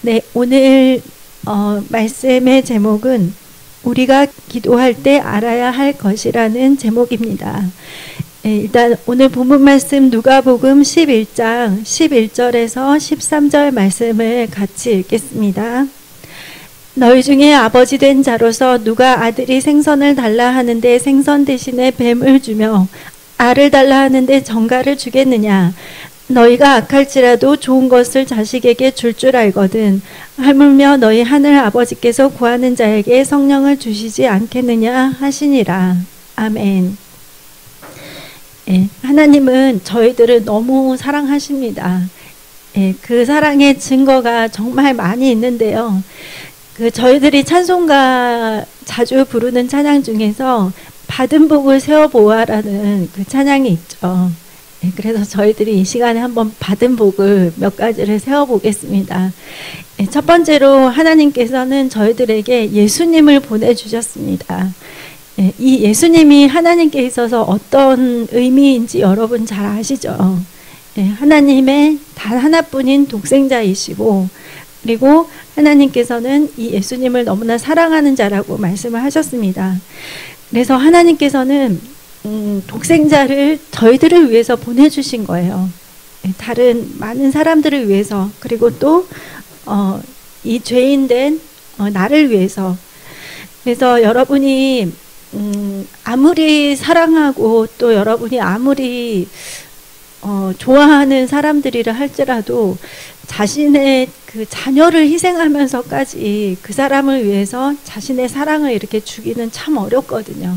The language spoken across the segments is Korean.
네, 오늘 말씀의 제목은 우리가 기도할 때 알아야 할 것이라는 제목입니다. 네, 일단 오늘 본문 말씀 누가복음 11장 11절에서 13절 말씀을 같이 읽겠습니다. 너희 중에 아버지 된 자로서 누가 아들이 생선을 달라 하는데 생선 대신에 뱀을 주며 알을 달라 하는데 정갈을 주겠느냐? 너희가 악할지라도 좋은 것을 자식에게 줄 줄 알거든. 하물며 너희 하늘 아버지께서 구하는 자에게 성령을 주시지 않겠느냐 하시니라. 아멘. 예, 하나님은 저희들을 너무 사랑하십니다. 예, 그 사랑의 증거가 정말 많이 있는데요. 저희들이 찬송가 자주 부르는 찬양 중에서 받은 복을 세어보아라는 그 찬양이 있죠. 네, 그래서 저희들이 이 시간에 한번 받은 복을 몇 가지를 세어보겠습니다. 네, 첫 번째로 하나님께서는 저희들에게 예수님을 보내주셨습니다. 네, 이 예수님이 하나님께 있어서 어떤 의미인지 여러분 잘 아시죠? 네, 하나님의 단 하나뿐인 독생자이시고, 그리고 하나님께서는 이 예수님을 너무나 사랑하는 자라고 말씀을 하셨습니다. 그래서 하나님께서는 독생자를 저희들을 위해서 보내주신 거예요. 다른 많은 사람들을 위해서, 그리고 또 이 죄인된 나를 위해서. 그래서 여러분이 아무리 사랑하고 또 여러분이 아무리 좋아하는 사람들이라 할지라도 자신의 그 자녀를 희생하면서까지 그 사람을 위해서 자신의 사랑을 이렇게 주기는 참 어렵거든요.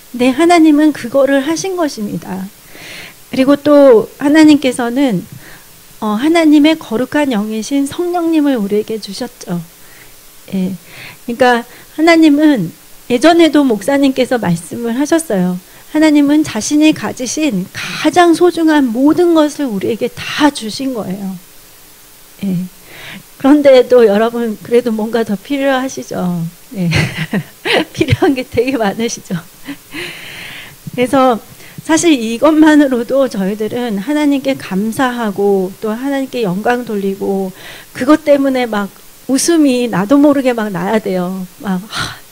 근데 하나님은 그거를 하신 것입니다. 그리고 또 하나님께서는 하나님의 거룩한 영이신 성령님을 우리에게 주셨죠. 예. 그러니까 하나님은 예전에도 목사님께서 말씀을 하셨어요. 하나님은 자신이 가지신 가장 소중한 모든 것을 우리에게 다 주신 거예요. 예. 그런데도 여러분 그래도 뭔가 더 필요하시죠. 예. 필요한 게 되게 많으시죠. 그래서 사실 이것만으로도 저희들은 하나님께 감사하고 또 하나님께 영광 돌리고 그것 때문에 막 웃음이 나도 모르게 막 나야 돼요. 막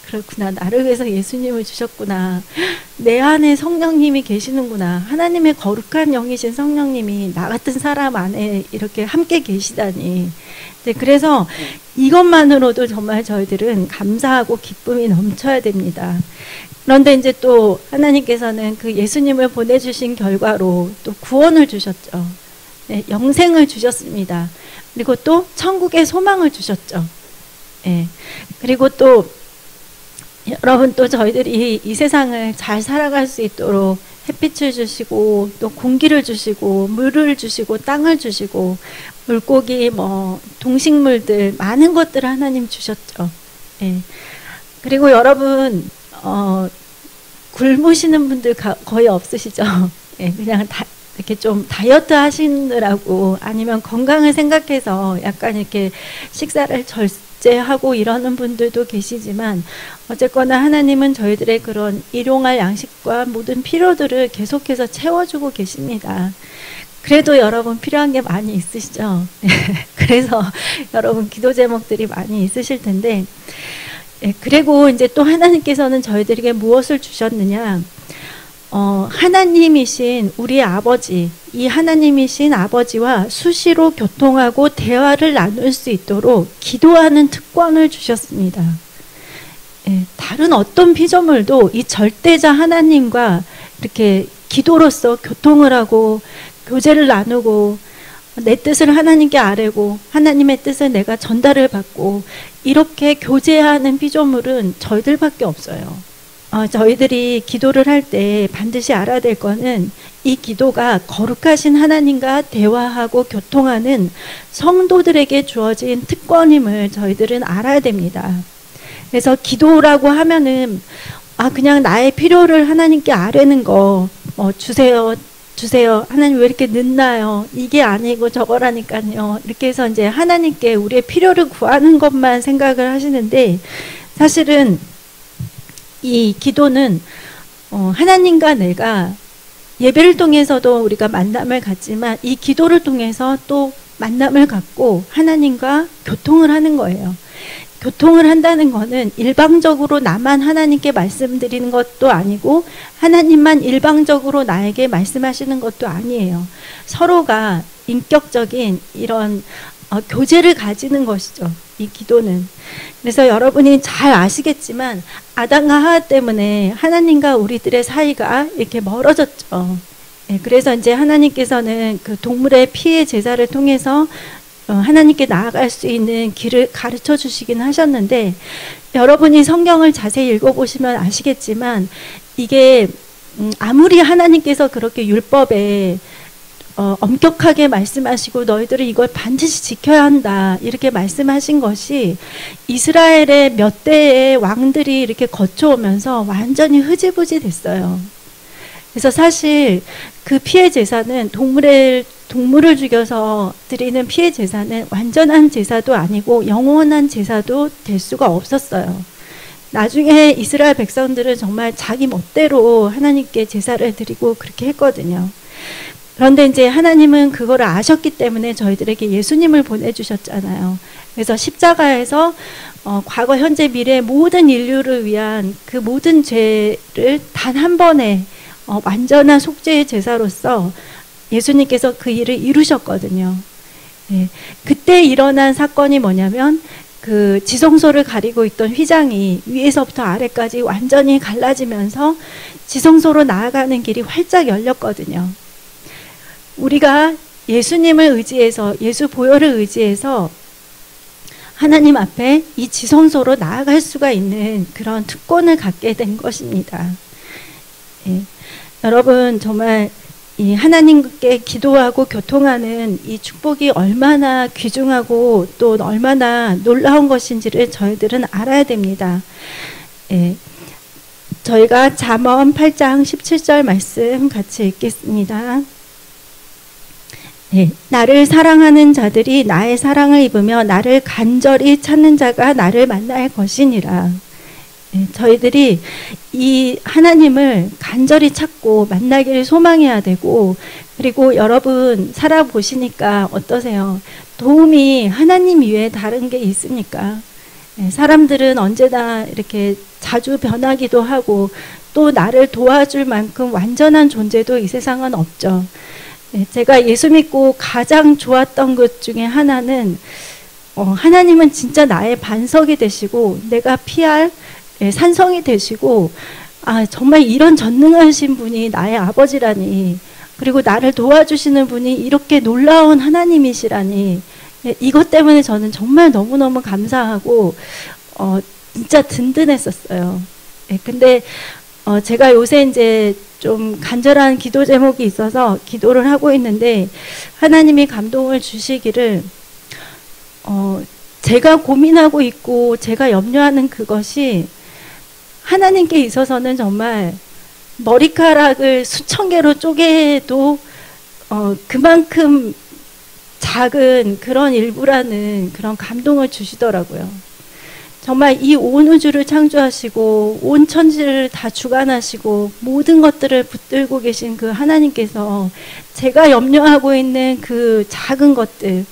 그렇구나, 나를 위해서 예수님을 주셨구나, 내 안에 성령님이 계시는구나, 하나님의 거룩한 영이신 성령님이 나 같은 사람 안에 이렇게 함께 계시다니. 네, 그래서 이것만으로도 정말 저희들은 감사하고 기쁨이 넘쳐야 됩니다. 그런데 이제 또 하나님께서는 그 예수님을 보내주신 결과로 또 구원을 주셨죠. 네, 영생을 주셨습니다. 그리고 또 천국의 소망을 주셨죠. 네, 그리고 또 여러분 또 저희들이 이 세상을 잘 살아갈 수 있도록 햇빛을 주시고 또 공기를 주시고 물을 주시고 땅을 주시고 물고기 동식물들 많은 것들을 하나님 주셨죠. 예. 그리고 여러분 굶으시는 분들 거의 없으시죠? 예, 그냥 이렇게 좀 다이어트 하시느라고 아니면 건강을 생각해서 약간 이렇게 식사를 절제하고 이러는 분들도 계시지만 어쨌거나 하나님은 저희들의 그런 일용할 양식과 모든 필요들을 계속해서 채워주고 계십니다. 그래도 여러분 필요한 게 많이 있으시죠? 그래서 여러분 기도 제목들이 많이 있으실 텐데, 그리고 이제 또 하나님께서는 저희들에게 무엇을 주셨느냐? 하나님이신 우리 아버지, 이 하나님이신 아버지와 수시로 교통하고 대화를 나눌 수 있도록 기도하는 특권을 주셨습니다. 다른 어떤 피조물도 이 절대자 하나님과 이렇게 기도로서 교통을 하고 교제를 나누고 내 뜻을 하나님께 아뢰고 하나님의 뜻을 내가 전달을 받고 이렇게 교제하는 피조물은 저희들밖에 없어요. 저희들이 기도를 할 때 반드시 알아야 될 거는 이 기도가 거룩하신 하나님과 대화하고 교통하는 성도들에게 주어진 특권임을 저희들은 알아야 됩니다. 그래서 기도라고 하면은 그냥 나의 필요를 하나님께 아뢰는 거 주세요. 하나님 왜 이렇게 늦나요? 이게 아니고 저거라니까요. 이렇게 해서 이제 하나님께 우리의 필요를 구하는 것만 생각을 하시는데 사실은 이 기도는 하나님과 내가 예배를 통해서도 우리가 만남을 갖지만 이 기도를 통해서 또 만남을 갖고 하나님과 교통을 하는 거예요. 교통을 한다는 거는 일방적으로 나만 하나님께 말씀드리는 것도 아니고 하나님만 일방적으로 나에게 말씀하시는 것도 아니에요. 서로가 인격적인 이런 교제를 가지는 것이죠. 이 기도는. 그래서 여러분이 잘 아시겠지만 아담과 하와 때문에 하나님과 우리들의 사이가 이렇게 멀어졌죠. 그래서 이제 하나님께서는 그 동물의 피의 제사를 통해서 하나님께 나아갈 수 있는 길을 가르쳐 주시긴 하셨는데, 여러분이 성경을 자세히 읽어보시면 아시겠지만 이게 아무리 하나님께서 그렇게 율법에 엄격하게 말씀하시고 너희들은 이걸 반드시 지켜야 한다 이렇게 말씀하신 것이 이스라엘의 몇 대의 왕들이 이렇게 거쳐오면서 완전히 흐지부지 됐어요. 그래서 사실 그 피해 제사는 동물을 죽여서 드리는 피해 제사는 완전한 제사도 아니고 영원한 제사도 될 수가 없었어요. 나중에 이스라엘 백성들은 정말 자기 멋대로 하나님께 제사를 드리고 그렇게 했거든요. 그런데 이제 하나님은 그거를 아셨기 때문에 저희들에게 예수님을 보내주셨잖아요. 그래서 십자가에서 과거, 현재, 미래 모든 인류를 위한 그 모든 죄를 단 한 번에 완전한 속죄의 제사로서 예수님께서 그 일을 이루셨거든요. 네. 그때 일어난 사건이 뭐냐면 그 지성소를 가리고 있던 휘장이 위에서부터 아래까지 완전히 갈라지면서 지성소로 나아가는 길이 활짝 열렸거든요. 우리가 예수님을 의지해서, 예수 보혈을 의지해서 하나님 앞에 이 지성소로 나아갈 수가 있는 그런 특권을 갖게 된 것입니다. 예. 여러분, 정말 이 하나님께 기도하고 교통하는 이 축복이 얼마나 귀중하고 또 얼마나 놀라운 것인지를 저희들은 알아야 됩니다. 예. 저희가 잠언 8장 17절 말씀 같이 읽겠습니다. 네. 나를 사랑하는 자들이 나의 사랑을 입으며 나를 간절히 찾는 자가 나를 만날 것이니라. 네. 저희들이 이 하나님을 간절히 찾고 만나기를 소망해야 되고, 그리고 여러분 살아보시니까 어떠세요? 도움이 하나님 이외에 다른 게 있습니까? 네. 사람들은 언제나 이렇게 자주 변하기도 하고 또 나를 도와줄 만큼 완전한 존재도 이 세상은 없죠. 제가 예수 믿고 가장 좋았던 것 중에 하나는 하나님은 진짜 나의 반석이 되시고 내가 피할 산성이 되시고, 정말 이런 전능하신 분이 나의 아버지라니, 그리고 나를 도와주시는 분이 이렇게 놀라운 하나님이시라니, 이것 때문에 저는 정말 너무너무 감사하고 진짜 든든했었어요. 근데 제가 요새 이제 좀 간절한 기도 제목이 있어서 기도를 하고 있는데, 하나님이 감동을 주시기를 제가 고민하고 있고 제가 염려하는 그것이 하나님께 있어서는 정말 머리카락을 수천 개로 쪼개도 그만큼 작은 그런 일부라는 그런 감동을 주시더라고요. 정말 이 온 우주를 창조하시고 온 천지를 다 주관하시고 모든 것들을 붙들고 계신 그 하나님께서 제가 염려하고 있는 그 작은 것들,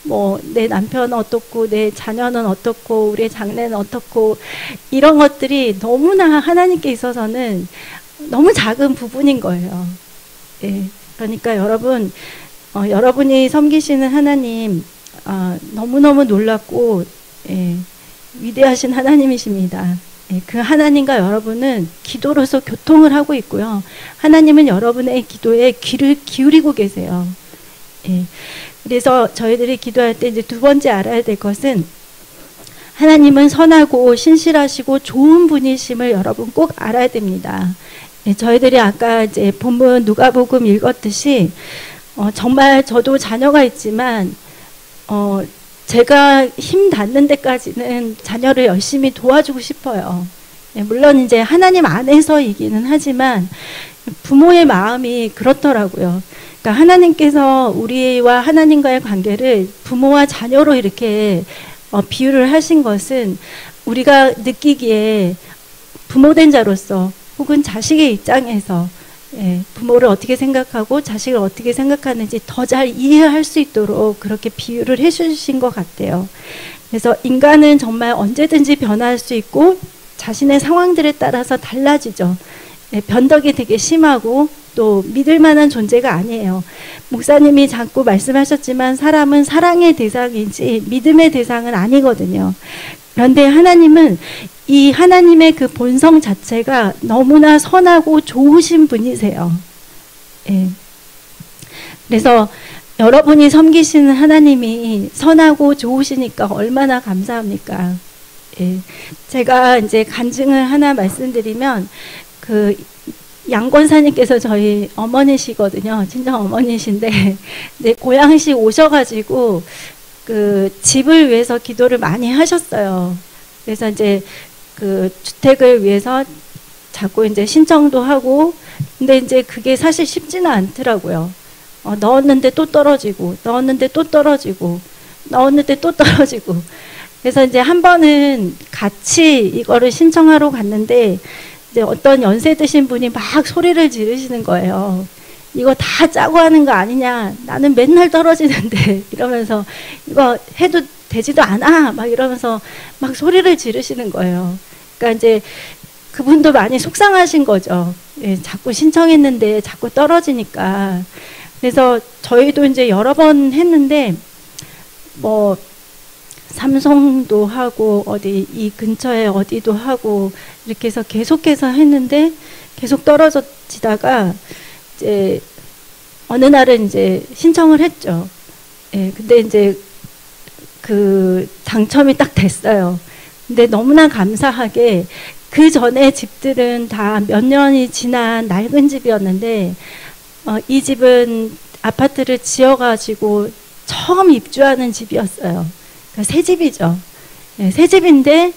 뭐 내 남편은 어떻고 내 자녀는 어떻고 우리 장래는 어떻고, 이런 것들이 너무나 하나님께 있어서는 너무 작은 부분인 거예요. 예. 그러니까 여러분, 여러분이 섬기시는 하나님 너무너무 놀랍고 위대하신 하나님이십니다. 그 하나님과 여러분은 기도로서 교통을 하고 있고요. 하나님은 여러분의 기도에 귀를 기울이고 계세요. 그래서 저희들이 기도할 때 이제 두 번째 알아야 될 것은, 하나님은 선하고 신실하시고 좋은 분이심을 여러분 꼭 알아야 됩니다. 저희들이 아까 이제 본문 누가복음 읽었듯이 정말 저도 자녀가 있지만 제가 힘 닿는 데까지는 자녀를 열심히 도와주고 싶어요. 물론 이제 하나님 안에서이기는 하지만 부모의 마음이 그렇더라고요. 그러니까 하나님께서 우리와 하나님과의 관계를 부모와 자녀로 이렇게 비유를 하신 것은 우리가 느끼기에 부모된 자로서 혹은 자식의 입장에서 예, 부모를 어떻게 생각하고 자식을 어떻게 생각하는지 더 잘 이해할 수 있도록 그렇게 비유를 해주신 것 같아요. 그래서 인간은 정말 언제든지 변할 수 있고 자신의 상황들에 따라서 달라지죠. 예, 변덕이 되게 심하고 또 믿을 만한 존재가 아니에요. 목사님이 자꾸 말씀하셨지만 사람은 사랑의 대상이지 믿음의 대상은 아니거든요. 그런데 하나님은 이 하나님의 그 본성 자체가 너무나 선하고 좋으신 분이세요. 예. 그래서 여러분이 섬기시는 하나님이 선하고 좋으시니까 얼마나 감사합니까? 예. 제가 이제 간증을 하나 말씀드리면 그 양권사님께서 저희 어머니시거든요. 친정 어머니신데 이제 고향시 오셔가지고 그 집을 위해서 기도를 많이 하셨어요. 그래서 이제 그 주택을 위해서 자꾸 이제 신청도 하고, 근데 이제 그게 사실 쉽지는 않더라고요. 넣었는데 또 떨어지고, 넣었는데 또 떨어지고, 넣었는데 또 떨어지고. 그래서 이제 한 번은 같이 이거를 신청하러 갔는데, 이제 어떤 연세 드신 분이 막 소리를 지르시는 거예요. 이거 다 짜고 하는 거 아니냐. 나는 맨날 떨어지는데. 이러면서 이거 해도 되지도 않아. 막 이러면서 막 소리를 지르시는 거예요. 그러니까 이제 그분도 많이 속상하신 거죠. 예, 자꾸 신청했는데 자꾸 떨어지니까. 그래서 저희도 이제 여러 번 했는데, 뭐, 삼성도 하고, 어디, 이 근처에 어디도 하고, 이렇게 해서 계속해서 했는데, 계속 떨어지다가, 이제, 어느 날은 이제 신청을 했죠. 예, 근데 이제, 그, 당첨이 딱 됐어요. 근데 너무나 감사하게, 그 전에 집들은 다 몇 년이 지난 낡은 집이었는데, 이 집은 아파트를 지어가지고 처음 입주하는 집이었어요. 그러니까 새 집이죠. 네, 새 집인데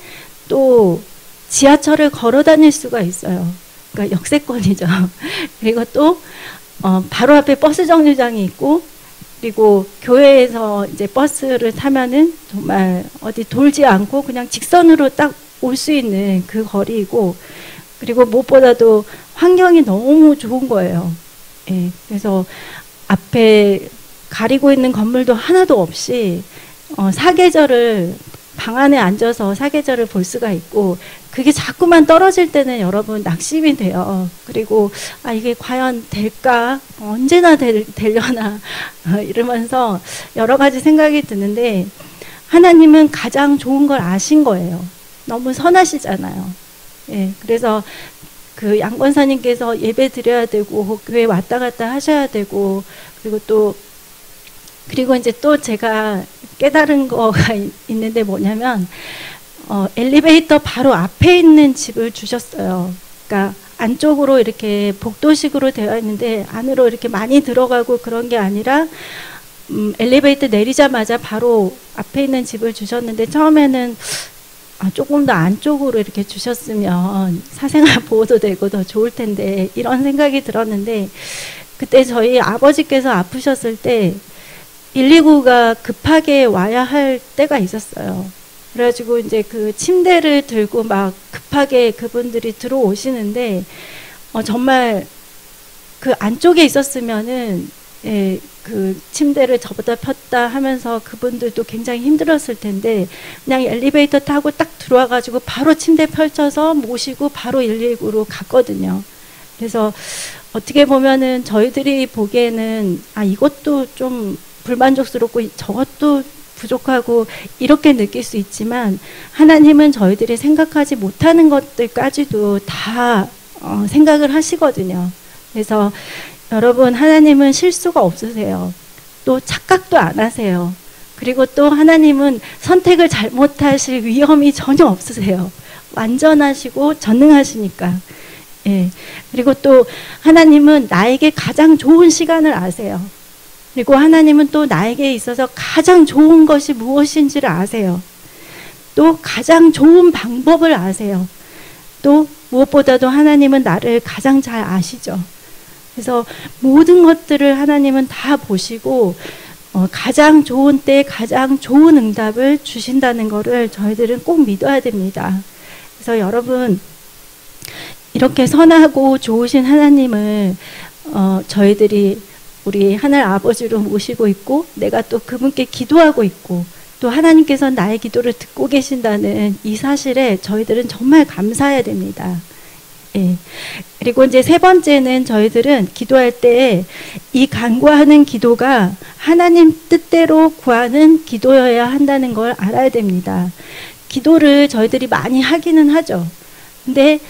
또 지하철을 걸어 다닐 수가 있어요. 그러니까 역세권이죠. 그리고 또 바로 앞에 버스 정류장이 있고, 그리고 교회에서 이제 버스를 타면은 정말 어디 돌지 않고 그냥 직선으로 딱 올 수 있는 그 거리이고, 그리고 무엇보다도 환경이 너무 좋은 거예요. 예, 그래서 앞에 가리고 있는 건물도 하나도 없이 사계절을 방 안에 앉아서 사계절을 볼 수가 있고, 그게 자꾸만 떨어질 때는 여러분 낙심이 돼요. 그리고 아, 이게 과연 될까? 언제나 되려나? 이러면서 여러 가지 생각이 드는데, 하나님은 가장 좋은 걸 아신 거예요. 너무 선하시잖아요. 예, 그래서 그 양권사님께서 예배 드려야 되고 교회 왔다 갔다 하셔야 되고, 그리고 이제 또 제가 깨달은 거가 있는데 뭐냐면, 엘리베이터 바로 앞에 있는 집을 주셨어요. 그러니까 안쪽으로 이렇게 복도식으로 되어 있는데 안으로 이렇게 많이 들어가고 그런 게 아니라, 엘리베이터 내리자마자 바로 앞에 있는 집을 주셨는데, 처음에는 조금 더 안쪽으로 이렇게 주셨으면 사생활 보호도 되고 더 좋을 텐데, 이런 생각이 들었는데, 그때 저희 아버지께서 아프셨을 때 119가 급하게 와야 할 때가 있었어요. 그래가지고 이제 그 침대를 들고 막 급하게 그분들이 들어오시는데, 정말 그 안쪽에 있었으면은, 예, 그 침대를 접었다 폈다 하면서 그분들도 굉장히 힘들었을 텐데, 그냥 엘리베이터 타고 딱 들어와가지고 바로 침대 펼쳐서 모시고 바로 119로 갔거든요. 그래서 어떻게 보면은 저희들이 보기에는 이것도 좀 불만족스럽고 저것도 부족하고 이렇게 느낄 수 있지만, 하나님은 저희들이 생각하지 못하는 것들까지도 다 생각을 하시거든요. 그래서 여러분, 하나님은 실수가 없으세요. 또 착각도 안 하세요. 그리고 또 하나님은 선택을 잘못하실 위험이 전혀 없으세요. 완전하시고 전능하시니까. 예. 그리고 또 하나님은 나에게 가장 좋은 시간을 아세요. 그리고 하나님은 또 나에게 있어서 가장 좋은 것이 무엇인지를 아세요. 또 가장 좋은 방법을 아세요. 또 무엇보다도 하나님은 나를 가장 잘 아시죠. 그래서 모든 것들을 하나님은 다 보시고 가장 좋은 때 가장 좋은 응답을 주신다는 것을 저희들은 꼭 믿어야 됩니다. 그래서 여러분, 이렇게 선하고 좋으신 하나님을 저희들이 우리 하늘 아버지로 모시고 있고 내가 또 그분께 기도하고 있고 또 하나님께서 나의 기도를 듣고 계신다는 이 사실에 저희들은 정말 감사해야 됩니다. 예. 그리고 이제 세 번째는 저희들은 기도할 때 이 간구하는 기도가 하나님 뜻대로 구하는 기도여야 한다는 걸 알아야 됩니다. 기도를 저희들이 많이 하기는 하죠. 근데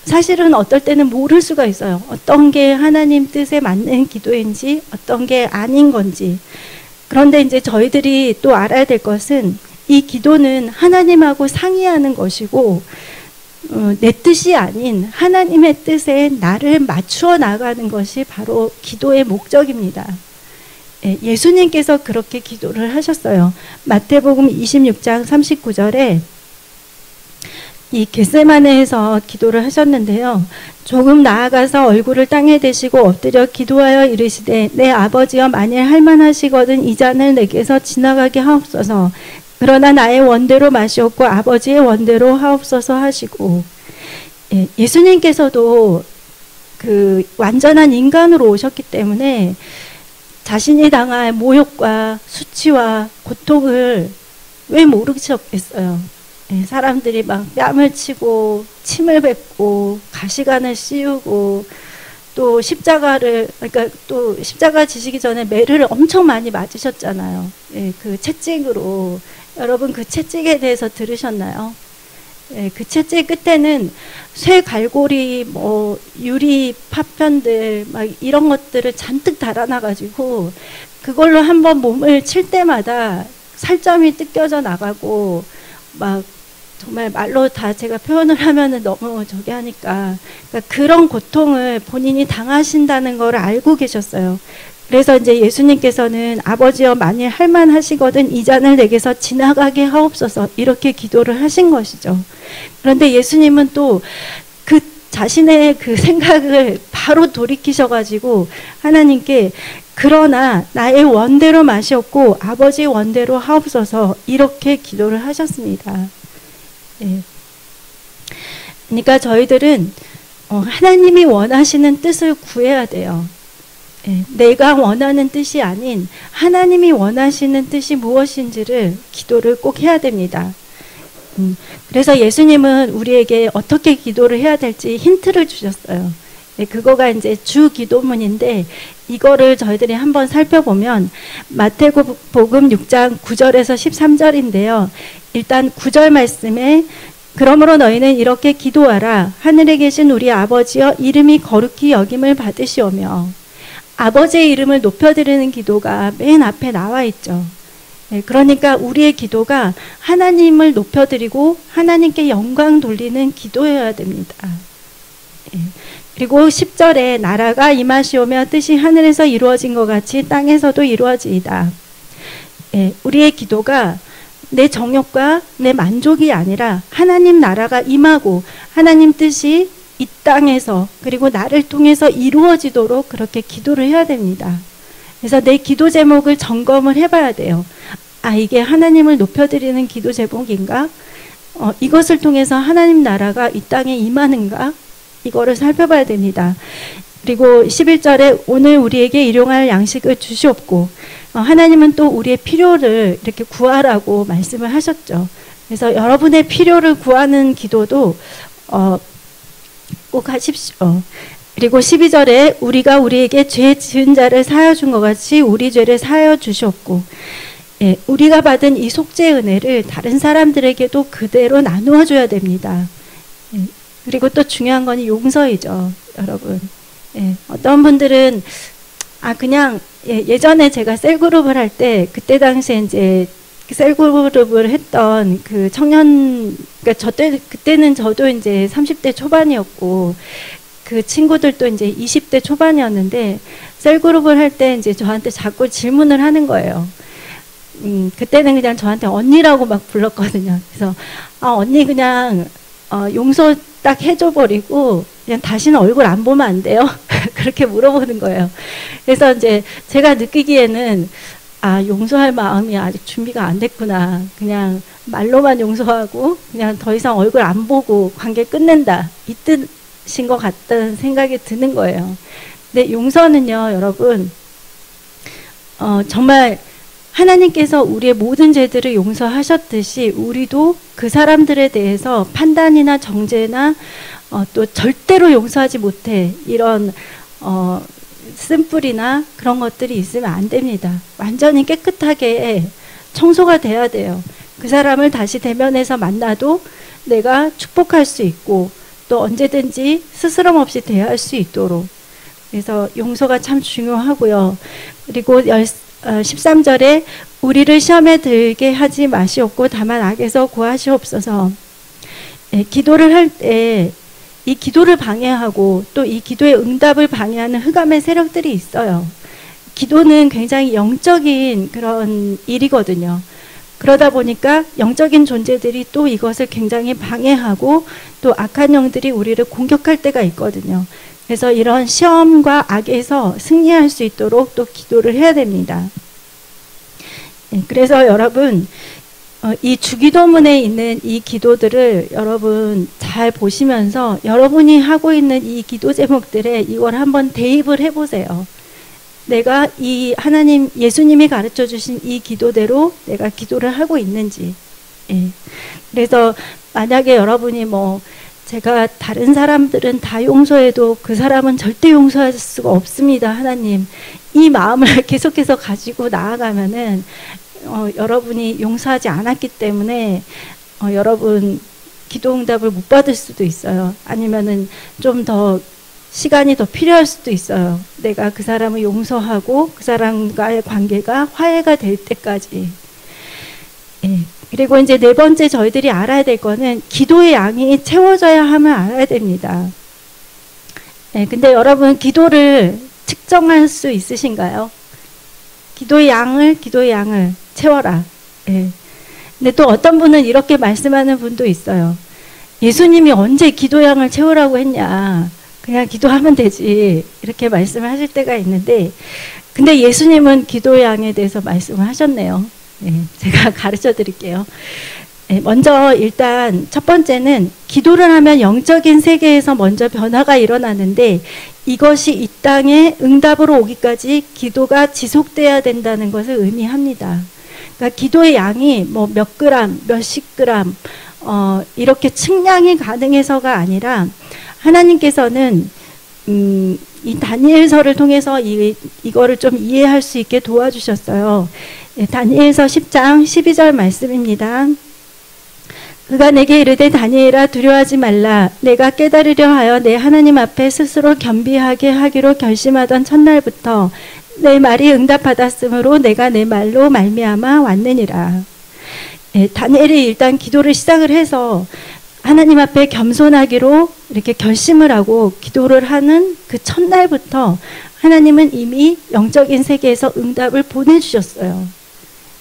사실은 어떨 때는 모를 수가 있어요. 어떤 게 하나님 뜻에 맞는 기도인지 어떤 게 아닌 건지. 그런데 이제 저희들이 또 알아야 될 것은 이 기도는 하나님하고 상의하는 것이고 내 뜻이 아닌 하나님의 뜻에 나를 맞추어 나가는 것이 바로 기도의 목적입니다. 예수님께서 그렇게 기도를 하셨어요. 마태복음 26장 39절에 이 겟세마네에서 기도를 하셨는데요. 조금 나아가서 얼굴을 땅에 대시고 엎드려 기도하여 이르시되 내 아버지여 만일 할만하시거든 이 잔을 내게서 지나가게 하옵소서. 그러나 나의 원대로 마시옵고 아버지의 원대로 하옵소서 하시고 예수님께서도 그 완전한 인간으로 오셨기 때문에 자신이 당할 모욕과 수치와 고통을 왜 모르셨겠어요. 사람들이 막 뺨을 치고 침을 뱉고 가시관을 씌우고 또 그러니까 또 십자가 지시기 전에 매를 엄청 많이 맞으셨잖아요. 그 채찍으로. 여러분 그 채찍에 대해서 들으셨나요? 그 채찍 끝에는 쇠 갈고리, 뭐 유리 파편들 막 이런 것들을 잔뜩 달아놔가지고 그걸로 한번 몸을 칠 때마다 살점이 뜯겨져 나가고 막 정말 말로 다 제가 표현을 하면은 너무 저기 하니까 그러니까 그런 고통을 본인이 당하신다는 걸 알고 계셨어요. 그래서 이제 예수님께서는 아버지여 만일 할만하시거든 이 잔을 내게서 지나가게 하옵소서 이렇게 기도를 하신 것이죠. 그런데 예수님은 또 그 자신의 그 생각을 바로 돌이키셔가지고 하나님께 그러나 나의 원대로 마시옵고 아버지의 원대로 하옵소서 이렇게 기도를 하셨습니다. 그러니까 저희들은 하나님이 원하시는 뜻을 구해야 돼요. 내가 원하는 뜻이 아닌 하나님이 원하시는 뜻이 무엇인지를 기도를 꼭 해야 됩니다. 그래서 예수님은 우리에게 어떻게 기도를 해야 될지 힌트를 주셨어요. 그거가 이제 주 기도문인데 이거를 저희들이 한번 살펴보면 마태복음 6장 9절에서 13절인데요. 일단 9절 말씀에 그러므로 너희는 이렇게 기도하라. 하늘에 계신 우리 아버지여 이름이 거룩히 여김을 받으시오며 아버지의 이름을 높여드리는 기도가 맨 앞에 나와 있죠. 그러니까 우리의 기도가 하나님을 높여드리고 하나님께 영광 돌리는 기도여야 됩니다. 그리고 10절에 나라가 임하시오며 뜻이 하늘에서 이루어진 것 같이 땅에서도 이루어지이다. 우리의 기도가 내 정욕과 내 만족이 아니라 하나님 나라가 임하고 하나님 뜻이 이 땅에서 그리고 나를 통해서 이루어지도록 그렇게 기도를 해야 됩니다. 그래서 내 기도 제목을 점검을 해봐야 돼요. 아, 이게 하나님을 높여드리는 기도 제목인가? 이것을 통해서 하나님 나라가 이 땅에 임하는가? 이거를 살펴봐야 됩니다. 그리고 11절에 오늘 우리에게 일용할 양식을 주시옵고 하나님은 또 우리의 필요를 이렇게 구하라고 말씀을 하셨죠. 그래서 여러분의 필요를 구하는 기도도 꼭 하십시오. 그리고 12절에 우리가 우리에게 죄 지은 자를 사하여 준 것 같이 우리 죄를 사하여 주셨고 우리가 받은 이 속죄 은혜를 다른 사람들에게도 그대로 나누어 줘야 됩니다. 그리고 또 중요한 건 용서이죠, 여러분. 어떤 분들은 그냥 예전에 제가 셀그룹을 할 때 그때 당시에 이제 셀그룹을 했던 그 청년, 그러니까 그때는 저도 이제 30대 초반이었고 그 친구들도 이제 20대 초반이었는데 셀그룹을 할 때 이제 저한테 자꾸 질문을 하는 거예요. 그때는 그냥 저한테 언니라고 막 불렀거든요. 그래서 언니 그냥 용서 딱 해줘 버리고 그냥 다시는 얼굴 안 보면 안 돼요? 그렇게 물어보는 거예요. 그래서 이제 제가 느끼기에는 용서할 마음이 아직 준비가 안 됐구나. 그냥 말로만 용서하고 그냥 더 이상 얼굴 안 보고 관계 끝낸다. 이 용서하신 것 같다는 생각이 드는 거예요. 근데 용서는요, 여러분, 정말 하나님께서 우리의 모든 죄들을 용서하셨듯이 우리도 그 사람들에 대해서 판단이나 정죄나 또 절대로 용서하지 못해, 이런 쓴뿌리나 그런 것들이 있으면 안 됩니다. 완전히 깨끗하게 청소가 돼야 돼요. 그 사람을 다시 대면해서 만나도 내가 축복할 수 있고 또 언제든지 스스럼 없이 대할 수 있도록. 그래서 용서가 참 중요하고요. 그리고 13절에 우리를 시험에 들게 하지 마시옵고 다만 악에서 구하시옵소서. 기도를 할 때 이 기도를 방해하고 또 이 기도의 응답을 방해하는 흑암의 세력들이 있어요. 기도는 굉장히 영적인 그런 일이거든요. 그러다 보니까 영적인 존재들이 또 이것을 굉장히 방해하고 또 악한 영들이 우리를 공격할 때가 있거든요. 그래서 이런 시험과 악에서 승리할 수 있도록 또 기도를 해야 됩니다. 그래서 여러분, 이 주기도문에 있는 이 기도들을 여러분 잘 보시면서 여러분이 하고 있는 이 기도 제목들에 이걸 한번 대입을 해보세요. 내가 이 하나님, 예수님이 가르쳐 주신 이 기도대로 내가 기도를 하고 있는지. 그래서 만약에 여러분이 제가 다른 사람들은 다 용서해도 그 사람은 절대 용서할 수가 없습니다, 하나님. 이 마음을 계속해서 가지고 나아가면은 여러분이 용서하지 않았기 때문에 여러분 기도 응답을 못 받을 수도 있어요. 아니면은 좀 더 시간이 더 필요할 수도 있어요. 내가 그 사람을 용서하고 그 사람과의 관계가 화해가 될 때까지. 그리고 이제 네 번째 저희들이 알아야 될 거는 기도의 양이 채워져야 함을 알아야 됩니다. 근데 여러분 기도를 측정할 수 있으신가요? 기도의 양을 채워라. 근데 또 어떤 분은 이렇게 말씀하는 분도 있어요. 예수님이 언제 기도의 양을 채우라고 했냐. 그냥 기도하면 되지. 이렇게 말씀을 하실 때가 있는데, 근데 예수님은 기도의 양에 대해서 말씀을 하셨네요. 제가 가르쳐 드릴게요. 먼저 일단 첫 번째는 기도를 하면 영적인 세계에서 먼저 변화가 일어나는데 이것이 이 땅에 응답으로 오기까지 기도가 지속돼야 된다는 것을 의미합니다. 그러니까 기도의 양이 몇 그램, 몇십 그램 이렇게 측량이 가능해서가 아니라 하나님께서는 이 다니엘서를 통해서 이거를 좀 이해할 수 있게 도와주셨어요. 다니엘서 10장 12절 말씀입니다. 그가 내게 이르되 다니엘아 두려워하지 말라. 내가 깨달으려 하여 내 하나님 앞에 스스로 겸비하게 하기로 결심하던 첫날부터 내 말이 응답받았으므로 내가 내 말로 말미암아 왔느니라. 다니엘이 일단 기도를 시작을 해서 하나님 앞에 겸손하기로 이렇게 결심을 하고 기도를 하는 그 첫날부터 하나님은 이미 영적인 세계에서 응답을 보내주셨어요.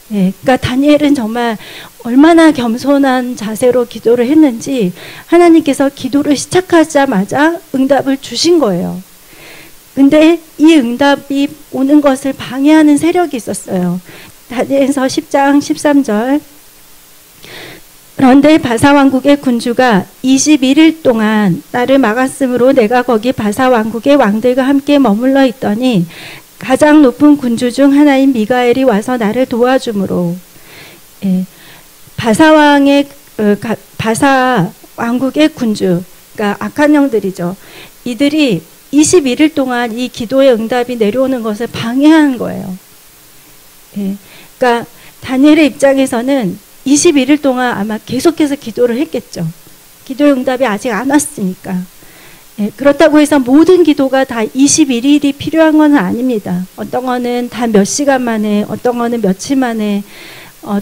그러니까 다니엘은 정말 얼마나 겸손한 자세로 기도를 했는지 하나님께서 기도를 시작하자마자 응답을 주신 거예요. 근데 이 응답이 오는 것을 방해하는 세력이 있었어요. 다니엘서 10장 13절. 그런데 바사 왕국의 군주가 21일 동안 나를 막았으므로 내가 거기 바사 왕국의 왕들과 함께 머물러 있더니 가장 높은 군주 중 하나인 미가엘이 와서 나를 도와주므로. 바사 왕국의 군주, 그러니까 악한 영들이죠. 이들이 21일 동안 이 기도의 응답이 내려오는 것을 방해하는 거예요. 그러니까 다니엘의 입장에서는 21일 동안 아마 계속해서 기도를 했겠죠. 기도의 응답이 아직 안 왔으니까. 그렇다고 해서 모든 기도가 다 21일이 필요한 건 아닙니다. 어떤 거는 다 몇 시간 만에, 어떤 거는 며칠 만에,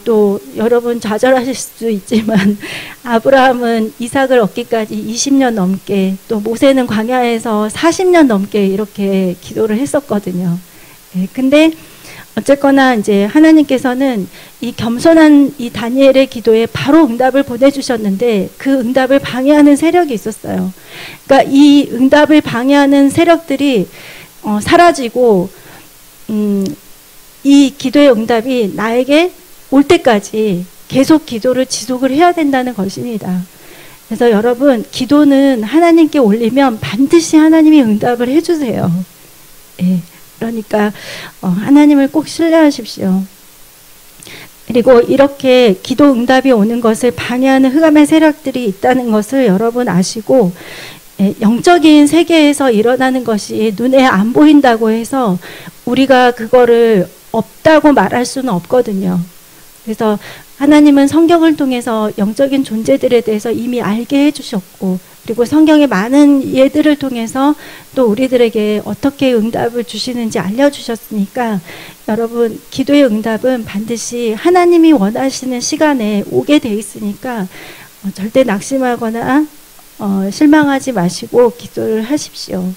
또 여러분 좌절하실 수도 있지만 아브라함은 이삭을 얻기까지 20년 넘게, 또 모세는 광야에서 40년 넘게 이렇게 기도를 했었거든요. 근데 어쨌거나 이제 하나님께서는 이 겸손한 이 다니엘의 기도에 바로 응답을 보내주셨는데 그 응답을 방해하는 세력이 있었어요. 그러니까 이 응답을 방해하는 세력들이 사라지고 이 기도의 응답이 나에게 올 때까지 계속 기도를 지속을 해야 된다는 것입니다. 그래서 여러분, 기도는 하나님께 올리면 반드시 하나님이 응답을 해주세요. 예, 그러니까 하나님을 꼭 신뢰하십시오. 그리고 이렇게 기도 응답이 오는 것을 방해하는 흑암의 세력들이 있다는 것을 여러분 아시고, 영적인 세계에서 일어나는 것이 눈에 안 보인다고 해서 우리가 그거를 없다고 말할 수는 없거든요. 그래서 하나님은 성경을 통해서 영적인 존재들에 대해서 이미 알게 해주셨고, 그리고 성경의 많은 예들을 통해서 또 우리들에게 어떻게 응답을 주시는지 알려주셨으니까, 여러분, 기도의 응답은 반드시 하나님이 원하시는 시간에 오게 돼 있으니까 절대 낙심하거나 실망하지 마시고 기도를 하십시오.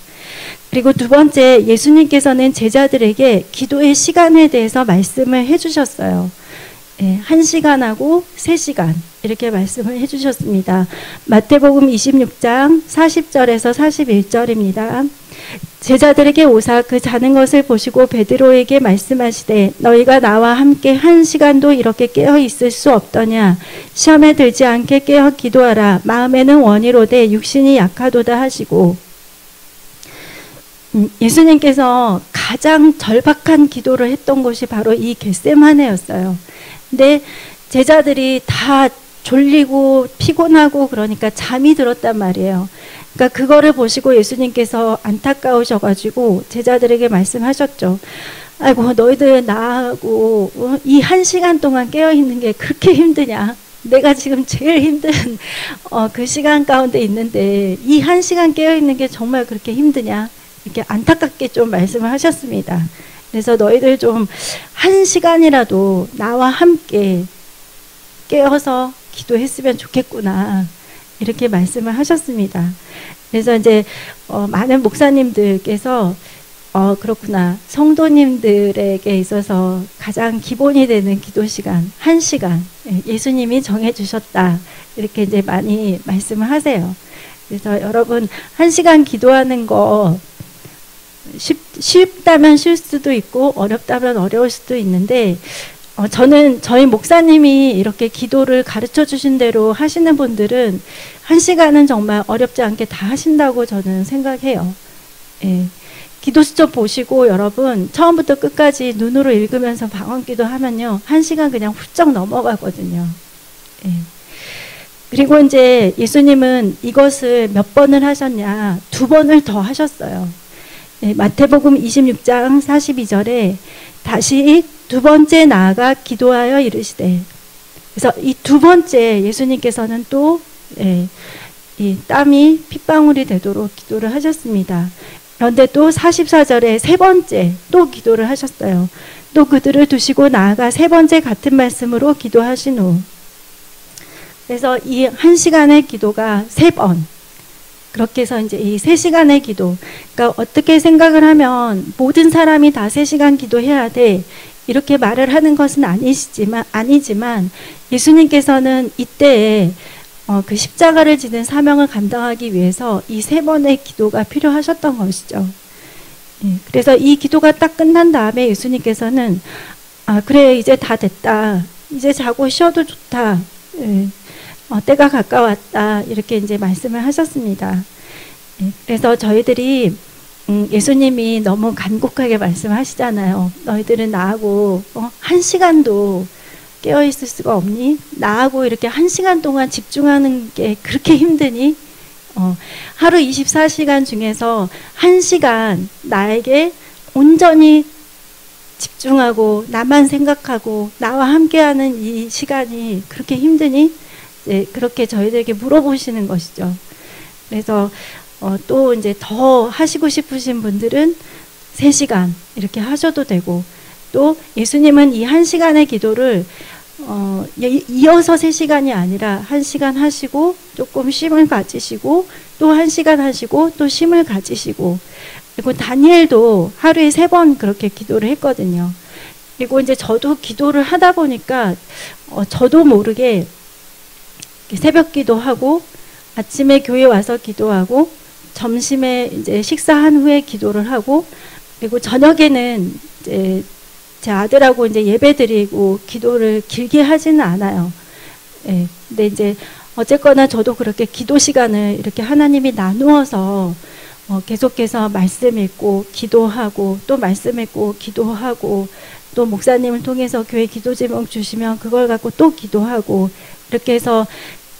그리고 두 번째, 예수님께서는 제자들에게 기도의 시간에 대해서 말씀을 해주셨어요. 1시간하고 3시간 이렇게 말씀을 해주셨습니다. 마태복음 26장 40절에서 41절입니다. 제자들에게 오사 그 자는 것을 보시고 베드로에게 말씀하시되 너희가 나와 함께 1시간도 이렇게 깨어 있을 수 없더냐. 시험에 들지 않게 깨어 기도하라. 마음에는 원이로되 육신이 약하도다 하시고, 예수님께서 가장 절박한 기도를 했던 곳이 바로 이 겟세마네였어요. 근데 제자들이 다 졸리고 피곤하고 그러니까 잠이 들었단 말이에요. 그러니까 그거를 보시고 예수님께서 안타까우셔가지고 제자들에게 말씀하셨죠. 아이고, 너희들 나하고 이 1시간 동안 깨어있는 게 그렇게 힘드냐. 내가 지금 제일 힘든 그 시간 가운데 있는데 이 1시간 깨어있는 게 정말 그렇게 힘드냐. 이렇게 안타깝게 좀 말씀을 하셨습니다. 그래서 너희들 좀 1시간이라도 나와 함께 깨어서 기도했으면 좋겠구나. 이렇게 말씀을 하셨습니다. 그래서 이제 많은 목사님들께서 그렇구나. 성도님들에게 있어서 가장 기본이 되는 기도 시간 1시간 예수님이 정해주셨다. 이렇게 이제 많이 말씀을 하세요. 그래서 여러분 1시간 기도하는 거 쉽다면 쉴 수도 있고 어렵다면 어려울 수도 있는데, 저는 저희 목사님이 이렇게 기도를 가르쳐 주신 대로 하시는 분들은 1시간은 정말 어렵지 않게 다 하신다고 저는 생각해요. 예. 기도 수첩 보시고 여러분 처음부터 끝까지 눈으로 읽으면서 방언기도 하면요 1시간 그냥 훌쩍 넘어가거든요. 예. 그리고 이제 예수님은 이것을 몇 번을 하셨냐, 2번을 더 하셨어요. 네, 마태복음 26장 42절에 다시 2번째 나아가 기도하여 이르시되, 그래서 이 2번째 예수님께서는 또 이 땀이 핏방울이 되도록 기도를 하셨습니다. 그런데 또 44절에 3번째 또 기도를 하셨어요. 또 그들을 두시고 나아가 3번째 같은 말씀으로 기도하신 후, 그래서 이 1시간의 기도가 3번, 그렇게 해서 이제 이 3시간의 기도, 그러니까 어떻게 생각을 하면 모든 사람이 다 3시간 기도해야 돼 이렇게 말을 하는 것은 아니지만 예수님께서는 이때에 그 십자가를 지는 사명을 감당하기 위해서 이 3번의 기도가 필요하셨던 것이죠. 예, 그래서 이 기도가 딱 끝난 다음에 예수님께서는 그래 이제 다 됐다, 이제 자고 쉬어도 좋다, 예, 때가 가까웠다, 이렇게 이제 말씀을 하셨습니다. 예, 그래서 저희들이 예수님이 너무 간곡하게 말씀하시잖아요. 너희들은 나하고 1시간도 깨어있을 수가 없니? 나하고 이렇게 1시간 동안 집중하는 게 그렇게 힘드니? 하루 24시간 중에서 1시간 나에게 온전히 집중하고 나만 생각하고 나와 함께하는 이 시간이 그렇게 힘드니? 이제 그렇게 저희들에게 물어보시는 것이죠. 그래서 또 이제 더 하시고 싶으신 분들은 3시간 이렇게 하셔도 되고, 또 예수님은 이 1시간의 기도를 이어서 3시간이 아니라 1시간 하시고 조금 쉼을 가지시고 또 1시간 하시고 또 쉼을 가지시고, 그리고 다니엘도 하루에 3번 그렇게 기도를 했거든요. 그리고 이제 저도 기도를 하다 보니까 저도 모르게 새벽 기도하고 아침에 교회 와서 기도하고 점심에 이제 식사한 후에 기도를 하고, 그리고 저녁에는 이제 제 아들하고 이제 예배 드리고 기도를 길게 하지는 않아요. 예. 근데 이제 어쨌거나 저도 그렇게 기도 시간을 이렇게 하나님이 나누어서 계속해서 말씀 읽고 기도하고 또 말씀 읽고 기도하고 또 목사님을 통해서 교회 기도 제목 주시면 그걸 갖고 또 기도하고 이렇게 해서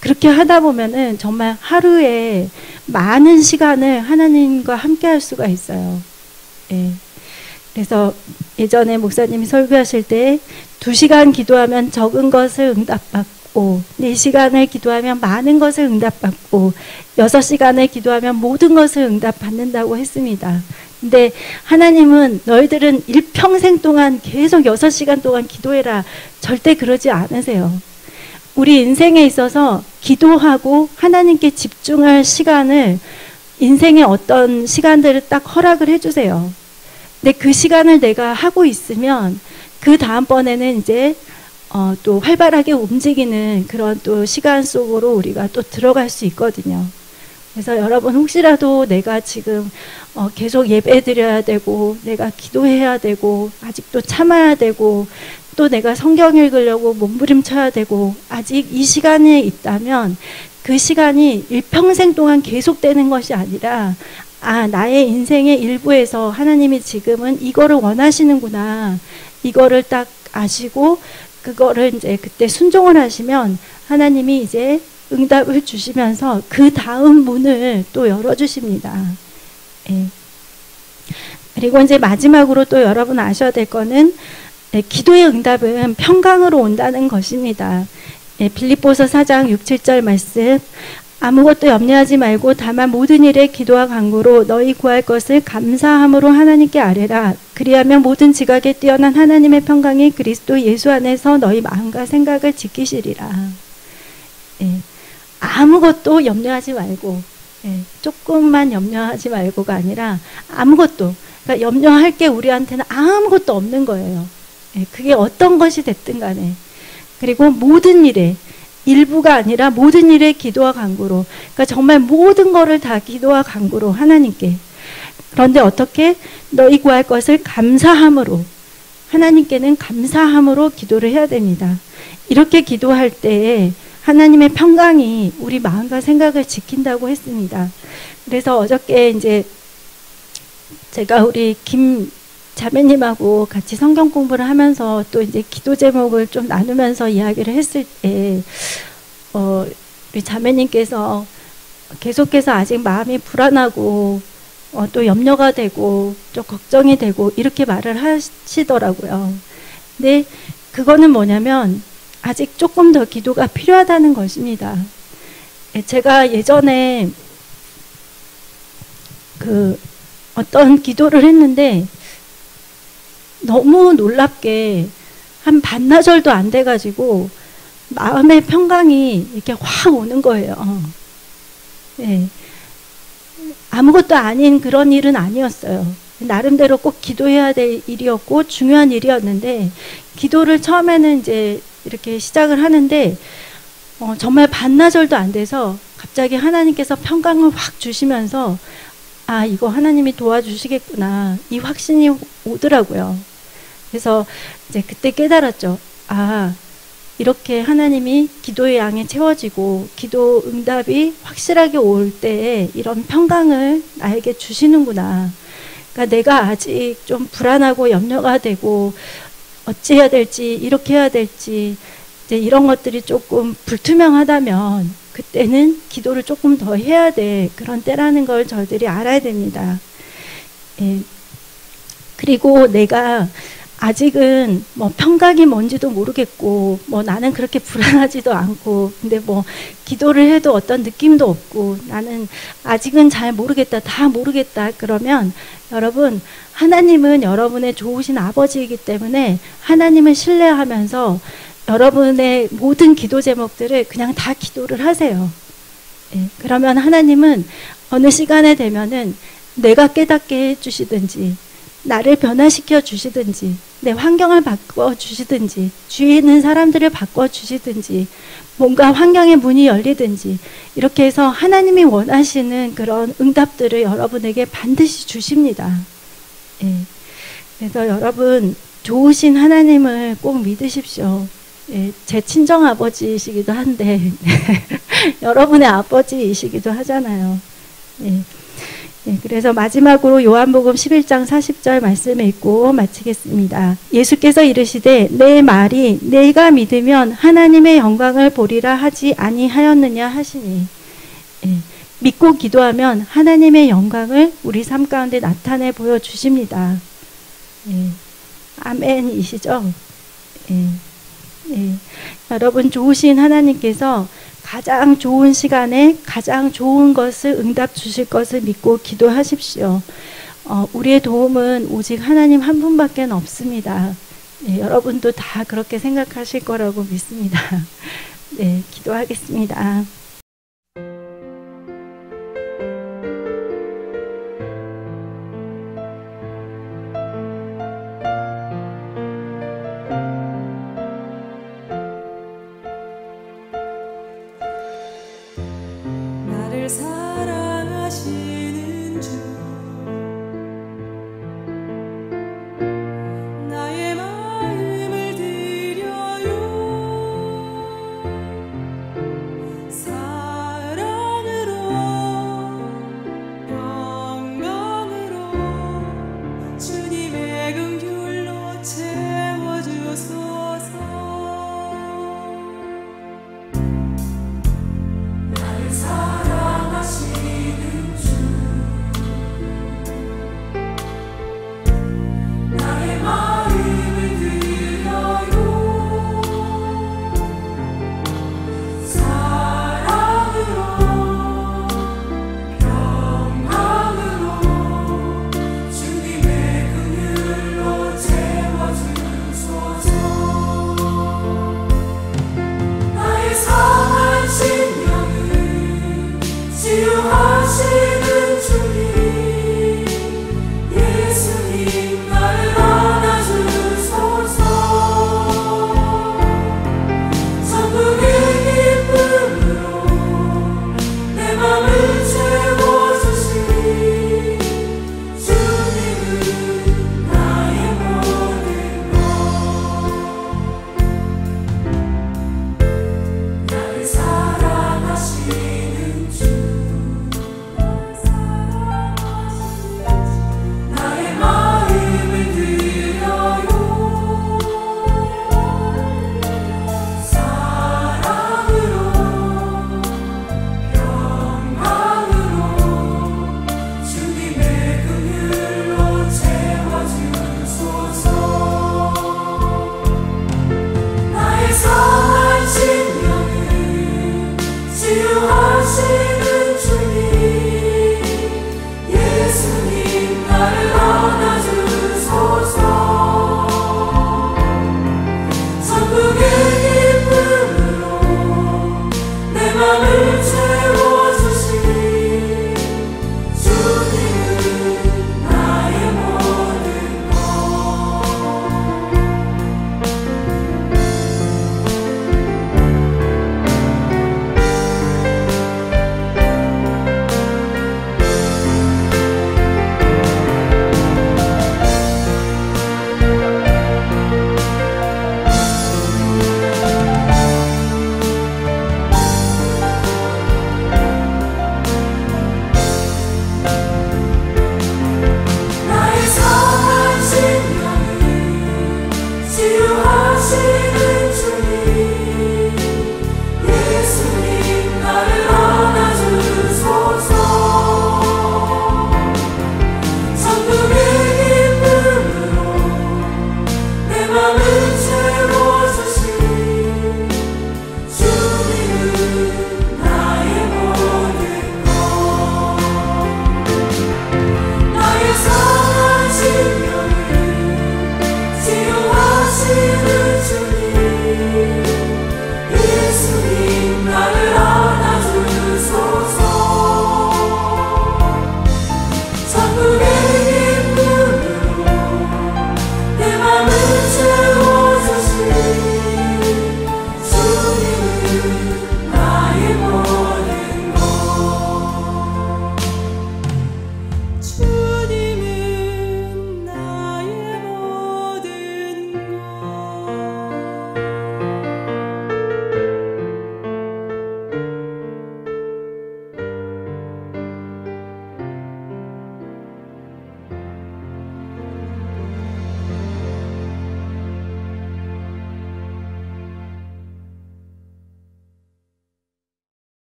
그렇게 하다 보면은 정말 하루에 많은 시간을 하나님과 함께 할 수가 있어요. 예. 그래서 예전에 목사님이 설교하실 때 2시간 기도하면 적은 것을 응답받고 4시간을 기도하면 많은 것을 응답받고 6시간을 기도하면 모든 것을 응답받는다고 했습니다. 근데 하나님은 너희들은 일평생 동안 계속 6시간 동안 기도해라. 절대 그러지 않으세요. 우리 인생에 있어서 기도하고 하나님께 집중할 시간을 인생의 어떤 시간들을 딱 허락을 해주세요. 근데 그 시간을 내가 하고 있으면 그 다음번에는 이제 또 활발하게 움직이는 그런 또 시간 속으로 우리가 또 들어갈 수 있거든요. 그래서 여러분 혹시라도 내가 지금 계속 예배 드려야 되고 내가 기도해야 되고 아직도 참아야 되고 또 내가 성경 읽으려고 몸부림쳐야 되고 아직 이 시간에 있다면 그 시간이 일평생 동안 계속되는 것이 아니라 나의 인생의 일부에서 하나님이 지금은 이거를 원하시는구나 이거를 딱 아시고 그거를 이제 그때 순종을 하시면 하나님이 이제 응답을 주시면서 그 다음 문을 또 열어주십니다. 예. 그리고 이제 마지막으로 또 여러분 아셔야 될 거는 기도의 응답은 평강으로 온다는 것입니다. 빌립보서 4장 6, 7절 말씀 아무것도 염려하지 말고 다만 모든 일에 기도와 간구로 너희 구할 것을 감사함으로 하나님께 아뢰라. 그리하면 모든 지각에 뛰어난 하나님의 평강이 그리스도 예수 안에서 너희 마음과 생각을 지키시리라. 예. 아무것도 염려하지 말고 조금만 염려하지 말고가 아니라 아무것도 그러니까 염려할 게 우리한테는 아무것도 없는 거예요. 그게 어떤 것이 됐든 간에 그리고 모든 일에 일부가 아니라 모든 일에 기도와 간구로 그러니까 정말 모든 거를 다 기도와 간구로 하나님께 그런데 어떻게 너희 구할 것을 감사함으로 하나님께는 감사함으로 기도를 해야 됩니다. 이렇게 기도할 때에 하나님의 평강이 우리 마음과 생각을 지킨다고 했습니다. 그래서 어저께 이제 제가 우리 김 자매님하고 같이 성경 공부를 하면서 또 이제 기도 제목을 좀 나누면서 이야기를 했을 때, 우리 자매님께서 계속해서 아직 마음이 불안하고, 또 염려가 되고, 좀 걱정이 되고, 이렇게 말을 하시더라고요. 근데 그거는 뭐냐면, 아직 조금 더 기도가 필요하다는 것입니다. 제가 예전에 어떤 기도를 했는데 너무 놀랍게 한 반나절도 안 돼가지고 마음의 평강이 이렇게 확 오는 거예요. 네. 아무것도 아닌 그런 일은 아니었어요. 나름대로 꼭 기도해야 될 일이었고 중요한 일이었는데 기도를 처음에는 이제 이렇게 시작을 하는데 정말 반나절도 안 돼서 갑자기 하나님께서 평강을 확 주시면서 이거 하나님이 도와주시겠구나 이 확신이 오더라고요. 그래서 이제 그때 깨달았죠. 이렇게 하나님이 기도의 양이 채워지고 기도 응답이 확실하게 올 때에 이런 평강을 나에게 주시는구나. 그러니까 내가 아직 좀 불안하고 염려가 되고 어찌해야 될지 이렇게 해야 될지 이제 이런 것들이 조금 불투명하다면 그때는 기도를 조금 더 해야 될 그런 때라는 걸 저희들이 알아야 됩니다. 예. 그리고 내가 아직은 뭐 평강이 뭔지도 모르겠고 뭐 나는 그렇게 불안하지도 않고 근데 뭐 기도를 해도 어떤 느낌도 없고 나는 아직은 잘 모르겠다 다 모르겠다 그러면 여러분 하나님은 여러분의 좋으신 아버지이기 때문에 하나님을 신뢰하면서 여러분의 모든 기도 제목들을 그냥 다 기도를 하세요. 예, 그러면 하나님은 어느 시간에 되면은 내가 깨닫게 해주시든지 나를 변화시켜 주시든지 내 환경을 바꿔 주시든지 주위에 있는 사람들을 바꿔 주시든지 뭔가 환경의 문이 열리든지 이렇게 해서 하나님이 원하시는 그런 응답들을 여러분에게 반드시 주십니다. 예. 그래서 여러분 좋으신 하나님을 꼭 믿으십시오. 예, 제 친정아버지이시기도 한데 여러분의 아버지이시기도 하잖아요. 예. 예, 그래서 마지막으로 요한복음 11장 40절 말씀을 읽고 마치겠습니다. 예수께서 이르시되 내 말이 내가 믿으면 하나님의 영광을 보리라 하지 아니하였느냐 하시니, 예, 믿고 기도하면 하나님의 영광을 우리 삶 가운데 나타내 보여주십니다. 예, 아멘이시죠? 예, 예. 여러분, 좋으신 하나님께서 가장 좋은 시간에 가장 좋은 것을 응답 주실 것을 믿고 기도하십시오. 우리의 도움은 오직 하나님 한 분밖에 없습니다. 네, 여러분도 다 그렇게 생각하실 거라고 믿습니다. 네, 기도하겠습니다.